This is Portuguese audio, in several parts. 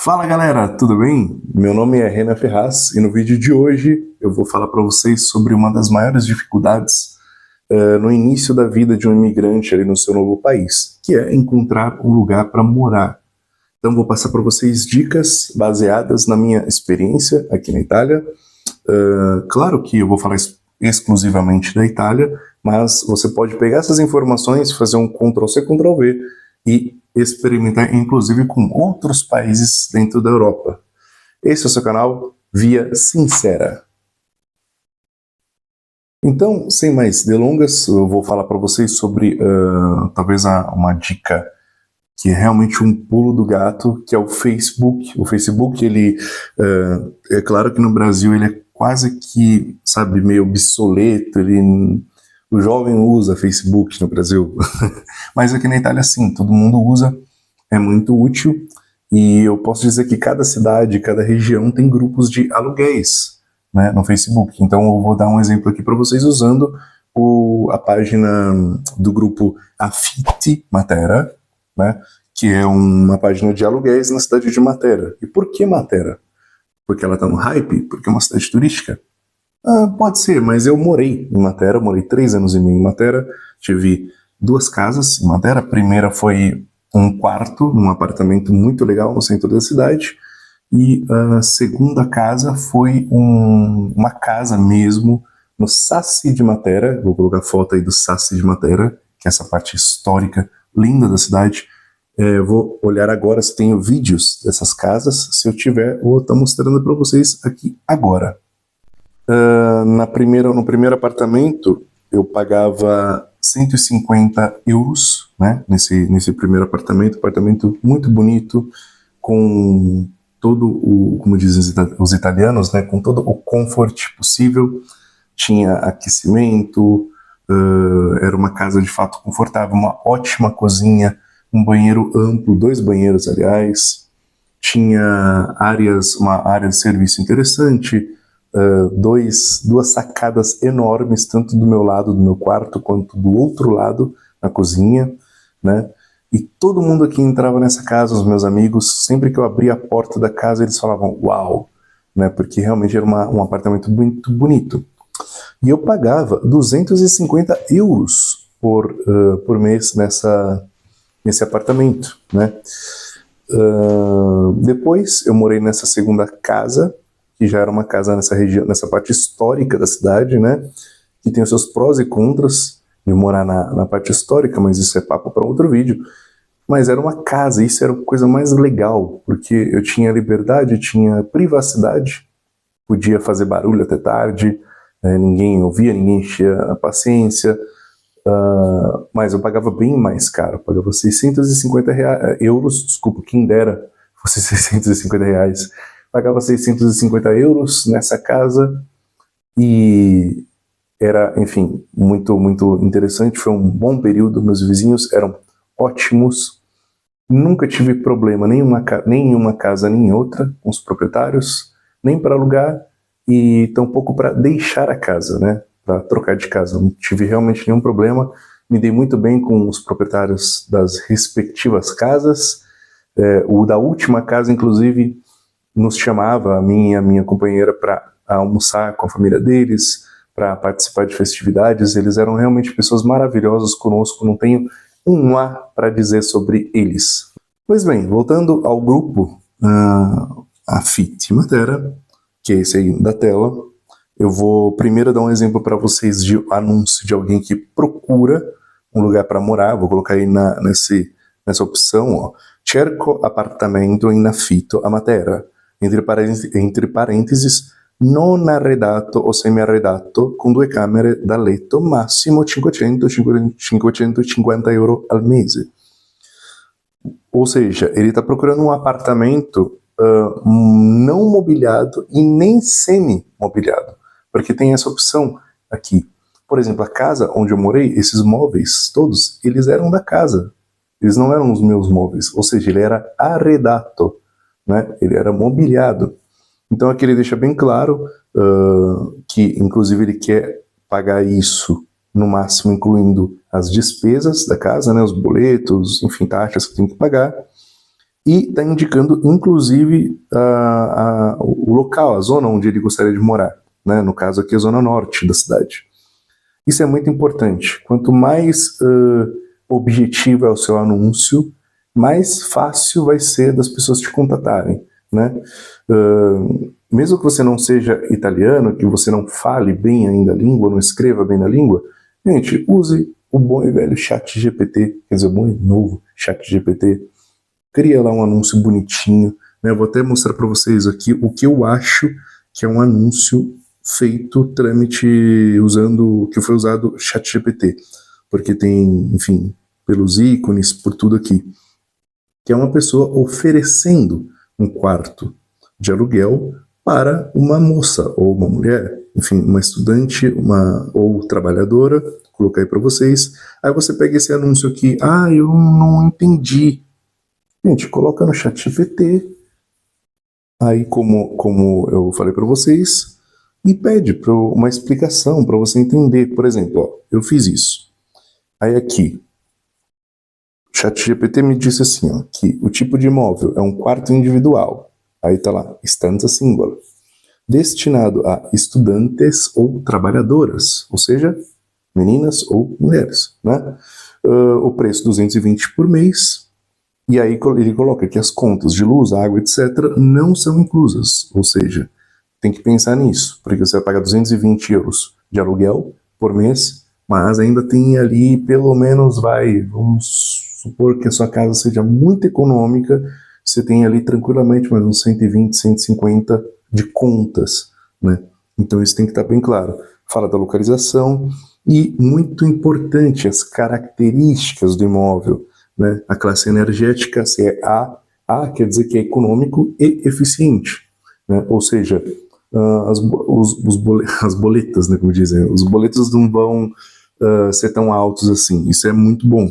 Fala galera, tudo bem? Meu nome é Renan Ferraz e no vídeo de hoje eu vou falar para vocês sobre uma das maiores dificuldades no início da vida de um imigrante ali no seu novo país, que é encontrar um lugar para morar. Então vou passar para vocês dicas baseadas na minha experiência aqui na Itália. Claro que eu vou falar exclusivamente da Itália, mas você pode pegar essas informações, fazer um Ctrl+C, Ctrl+V e experimentar inclusive com outros países dentro da Europa. Esse é o seu canal Via Sincera. Então, sem mais delongas, eu vou falar para vocês sobre talvez uma dica que é realmente um pulo do gato, que é o Facebook. O Facebook, ele é claro que no Brasil ele é quase que, sabe, meio obsoleto, o jovem usa Facebook no Brasil, mas aqui na Itália sim, todo mundo usa, é muito útil, e eu posso dizer que cada cidade, cada região tem grupos de aluguéis, né, no Facebook. Então eu vou dar um exemplo aqui para vocês usando a página do grupo Affitti Matera, né, que é uma página de aluguéis na cidade de Matera. E por que Matera? Porque ela está no hype? Porque é uma cidade turística? Pode ser, mas eu morei em Matera, morei 3 anos e meio em Matera, tive 2 casas em Matera. A primeira foi um quarto, num apartamento muito legal no centro da cidade, e a segunda casa foi uma casa mesmo no Sassi de Matera. Vou colocar foto aí do Sassi de Matera, que é essa parte histórica linda da cidade. Vou olhar agora se tenho vídeos dessas casas. Se eu tiver, vou estar mostrando para vocês aqui agora. No primeiro apartamento, eu pagava 150 euros, né, nesse primeiro apartamento muito bonito, com todo como dizem os italianos, né, com todo o comfort possível. Tinha aquecimento, era uma casa de fato confortável, uma ótima cozinha, um banheiro amplo, 2 banheiros, aliás, tinha uma área de serviço interessante, 2 sacadas enormes, tanto do meu lado, do meu quarto, quanto do outro lado, na cozinha, né? E todo mundo aqui entrava nessa casa, os meus amigos, sempre que eu abria a porta da casa, eles falavam uau, né? Porque realmente era um apartamento muito bonito. E eu pagava 250 euros por mês nesse apartamento, né? Depois eu morei nessa segunda casa, que já era uma casa nessa região, nessa parte histórica da cidade, né? Que tem os seus prós e contras de morar na parte histórica, mas isso é papo para outro vídeo. Mas era uma casa, isso era a coisa mais legal, porque eu tinha liberdade, tinha privacidade, podia fazer barulho até tarde, ninguém ouvia, ninguém enchia a paciência, mas eu pagava bem mais caro, eu pagava 650 euros, desculpa, quem dera fosse 650 reais, pagava 650 euros nessa casa, e era, enfim, muito, muito interessante, foi um bom período, meus vizinhos eram ótimos, nunca tive problema nem em uma casa nem em outra com os proprietários, nem para alugar e tampouco para deixar a casa, né? Para trocar de casa. Não tive realmente nenhum problema. Me dei muito bem com os proprietários das respectivas casas. O da última casa, inclusive, nos chamava, a mim e a minha companheira, para almoçar com a família deles, para participar de festividades. Eles eram realmente pessoas maravilhosas conosco. Não tenho um A para dizer sobre eles. Pois bem, voltando ao grupo Affitti Matera, que é esse aí da tela, eu vou primeiro dar um exemplo para vocês de anúncio de alguém que procura um lugar para morar. Vou colocar aí nessa opção, ó, cerco appartamento in affitto a Matera, entre parênteses, non arredato o semi-arredato, com 2 camere da letto, massimo 550 euro al mese. Ou seja, ele está procurando um apartamento não mobiliado e nem semi-mobiliado, porque tem essa opção aqui. Por exemplo, a casa onde eu morei, esses móveis todos, eles eram da casa, eles não eram os meus móveis, ou seja, ele era arredato, né? Ele era mobiliado. Então aqui ele deixa bem claro que, inclusive, ele quer pagar isso, no máximo incluindo as despesas da casa, né, os boletos, enfim, taxas que tem que pagar, e está indicando, inclusive, o local, a zona onde ele gostaria de morar, né? No caso aqui, a zona norte da cidade. Isso é muito importante. Quanto mais objetivo é o seu anúncio, mais fácil vai ser das pessoas te contatarem, né? Mesmo que você não seja italiano, que você não fale bem ainda a língua, não escreva bem na língua, gente, use o bom e velho ChatGPT, quer dizer, o bom e novo ChatGPT. Cria lá um anúncio bonitinho, né? Eu vou até mostrar para vocês aqui o que eu acho que é um anúncio feito trâmite usando, que foi usado ChatGPT, porque tem, enfim, pelos ícones, por tudo aqui, que é uma pessoa oferecendo um quarto de aluguel para uma moça ou uma mulher, enfim, uma estudante, ou trabalhadora, colocar aí para vocês. Aí você pega esse anúncio aqui, eu não entendi. Gente, coloca no ChatGPT, aí como eu falei para vocês, e pede uma explicação para você entender. Por exemplo, ó, eu fiz isso. Aí aqui, o ChatGPT me disse assim, ó, que o tipo de imóvel é um quarto individual. Aí tá lá, stanza singola, destinado a estudantes ou trabalhadoras, ou seja, meninas ou mulheres, né? O preço 220 por mês. E aí ele coloca que as contas de luz, água, etc. não são inclusas. Ou seja, tem que pensar nisso, porque você vai pagar 220 euros de aluguel por mês, mas ainda tem ali, pelo menos vamos supor que a sua casa seja muito econômica, você tem ali tranquilamente mais uns 120, 150 de contas, né? Então isso tem que estar bem claro. Fala da localização e, muito importante, as características do imóvel. Né? A classe energética, se é A quer dizer que é econômico e eficiente, né? Ou seja, as boletas, né, como dizem, os boletos não vão ser tão altos assim, isso é muito bom.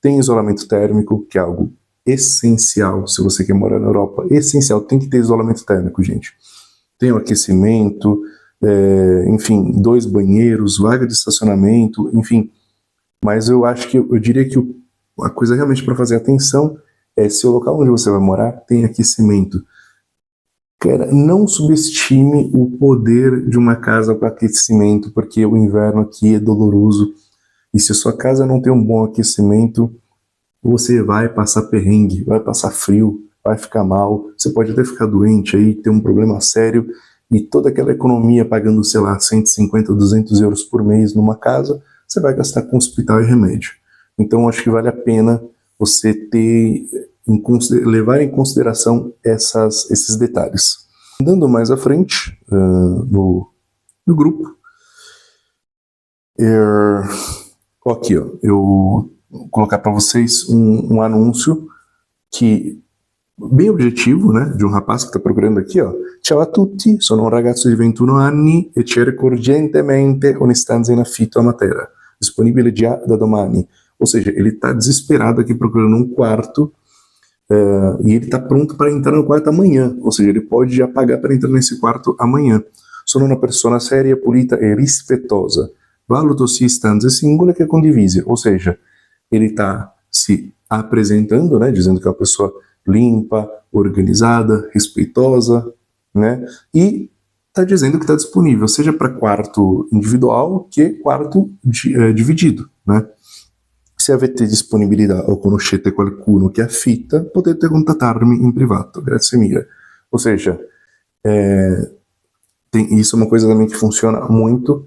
Tem isolamento térmico, que é algo essencial, se você quer morar na Europa, essencial, tem que ter isolamento térmico, gente. Tem o aquecimento, enfim, 2 banheiros, vaga de estacionamento, enfim, mas eu acho que, eu diria que a coisa realmente para fazer atenção é se o local onde você vai morar tem aquecimento. Cara, não subestime o poder de uma casa com aquecimento, porque o inverno aqui é doloroso. E se a sua casa não tem um bom aquecimento, você vai passar perrengue, vai passar frio, vai ficar mal. Você pode até ficar doente aí, ter um problema sério. E toda aquela economia pagando, sei lá, 150, 200 euros por mês numa casa, você vai gastar com hospital e remédio. Então, acho que vale a pena você levar em consideração esses detalhes. Andando mais à frente no grupo, aqui, ó, eu vou colocar para vocês um anúncio bem objetivo, né, de um rapaz que está procurando aqui, ó. Ciao a tutti, sono un ragazzo di 21 anni e cerco urgentemente una stanza in affitto a Matera, disponibile già da domani. Ou seja, ele está desesperado aqui procurando um quarto e ele está pronto para entrar no quarto amanhã. Ou seja, ele pode já pagar para entrar nesse quarto amanhã. Sono una persona seria, pulita e rispettosa. Valuto sia stanze singole che condivise. Ou seja, ele está se apresentando, né, dizendo que é uma pessoa limpa, organizada, respeitosa, né, e está dizendo que está disponível, seja para quarto individual que quarto dividido, né. Se avete disponibilità o conoscete qualcuno che affitta, potete contattarmi in privato, grazie mille. Ou seja, isso é uma coisa também que funciona muito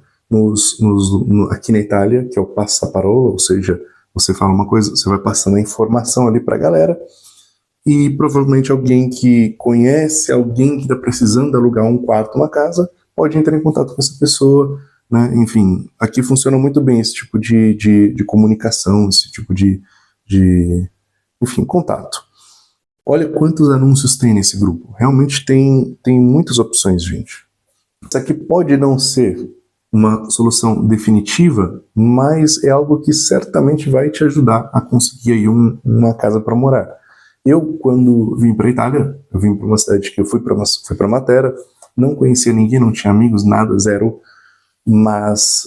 aqui na Itália, que é o passaparola, ou seja, você fala uma coisa, você vai passando a informação ali para a galera, e provavelmente alguém que conhece alguém que está precisando alugar um quarto, uma casa, pode entrar em contato com essa pessoa, né? Enfim, aqui funciona muito bem esse tipo de comunicação, esse tipo enfim, contato. Olha quantos anúncios tem nesse grupo. Realmente tem muitas opções, gente. Isso aqui pode não ser uma solução definitiva, mas é algo que certamente vai te ajudar a conseguir aí uma casa para morar. Eu, quando vim para a Itália, eu vim para uma cidade que eu fui para Matera, não conhecia ninguém, não tinha amigos, nada, zero. Mas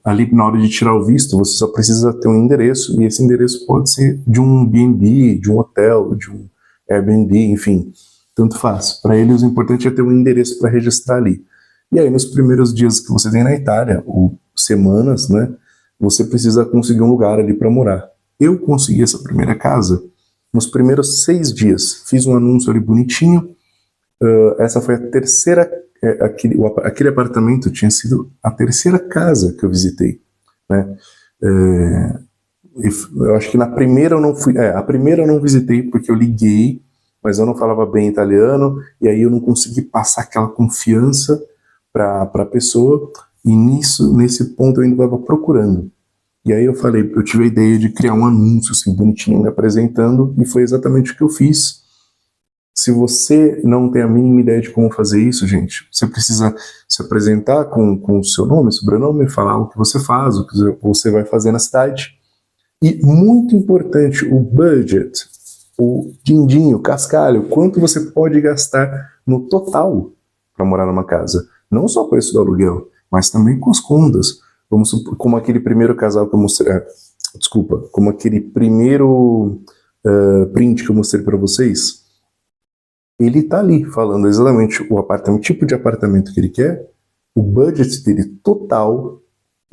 ali na hora de tirar o visto, você só precisa ter um endereço, e esse endereço pode ser de um B&B, de um hotel, de um Airbnb, enfim, tanto faz. Para eles o importante é ter um endereço para registrar ali. E aí nos primeiros dias que você tem na Itália, ou semanas, né, você precisa conseguir um lugar ali para morar. Eu consegui essa primeira casa nos primeiros 6 dias. Fiz um anúncio ali bonitinho. Essa foi a terceira, aquele apartamento tinha sido a terceira casa que eu visitei, né? Eu acho que na primeira eu não fui, a primeira eu não visitei porque eu liguei, mas eu não falava bem italiano, e aí eu não consegui passar aquela confiança para a pessoa, e nesse ponto eu ainda estava procurando. E aí eu tive a ideia de criar um anúncio assim, bonitinho, me apresentando, e foi exatamente o que eu fiz. Se você não tem a mínima ideia de como fazer isso, gente, você precisa se apresentar com o seu nome, sobrenome, falar o que você faz, o que você vai fazer na cidade. E muito importante, o budget, o din-din, o cascalho, quanto você pode gastar no total para morar numa casa. Não só o preço do aluguel, mas também com as contas. Como aquele primeiro casal que eu mostrei, como aquele primeiro print que eu mostrei para vocês. Ele tá ali falando exatamente o apartamento, tipo de apartamento que ele quer, o budget dele total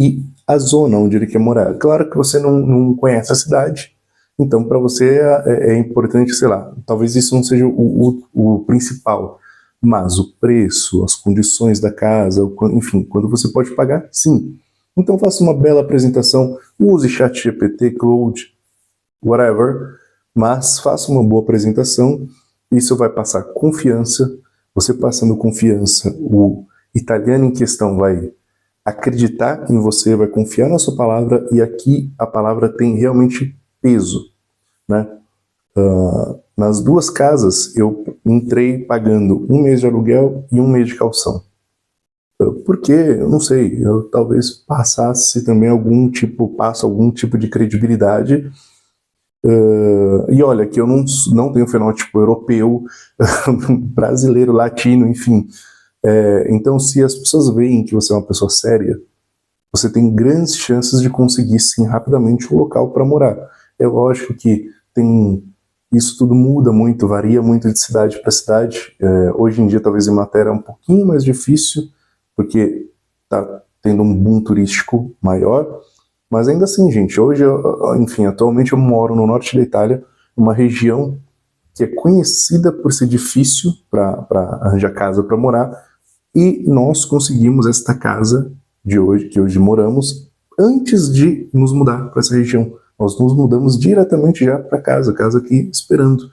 e a zona onde ele quer morar. Claro que você não conhece a cidade, então para você é importante, sei lá, talvez isso não seja o principal, mas o preço, as condições da casa, enfim, quando você pode pagar, sim. Então faça uma bela apresentação, use ChatGPT, Claude, whatever, mas faça uma boa apresentação. Isso vai passar confiança. Você passando confiança, o italiano em questão vai acreditar em você, vai confiar na sua palavra, e aqui a palavra tem realmente peso, né? Nas duas casas eu entrei pagando 1 mês de aluguel e 1 mês de caução. Porque, eu não sei, eu talvez passasse também algum tipo de credibilidade. E olha, que eu não tenho fenótipo europeu, brasileiro, latino, enfim. Então, se as pessoas veem que você é uma pessoa séria, você tem grandes chances de conseguir, sim, rapidamente um local para morar. É lógico que isso tudo muda muito, varia muito de cidade para cidade. Hoje em dia, talvez em Matera é um pouquinho mais difícil, porque está tendo um boom turístico maior. Mas ainda assim, gente, hoje, enfim, atualmente eu moro no norte da Itália, uma região que é conhecida por ser difícil para arranjar casa para morar, e nós conseguimos esta casa de hoje, que hoje moramos, antes de nos mudar para essa região. Nós nos mudamos diretamente já para casa aqui esperando,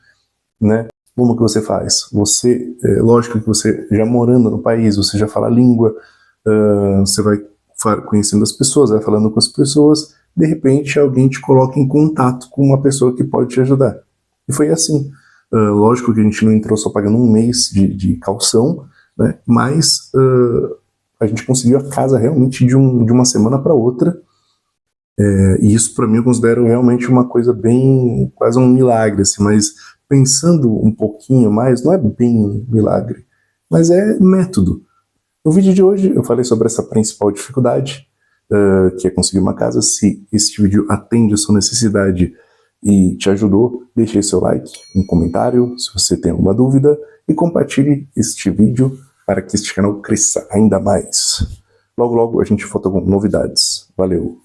né? Como que você faz? Lógico que você já morando no país, você já fala a língua, você vai conhecendo as pessoas, vai falando com as pessoas, de repente alguém te coloca em contato com uma pessoa que pode te ajudar. E foi assim. Lógico que a gente não entrou só pagando 1 mês de caução, né? Mas a gente conseguiu a casa realmente de uma semana para outra. E isso para mim eu considero realmente uma coisa bem, quase um milagre, assim, mas pensando um pouquinho mais, não é bem um milagre, mas é método. No vídeo de hoje eu falei sobre essa principal dificuldade, que é conseguir uma casa. Se este vídeo atende a sua necessidade e te ajudou, deixe aí seu like, um comentário, se você tem alguma dúvida, e compartilhe este vídeo para que este canal cresça ainda mais. Logo, logo a gente volta com novidades. Valeu!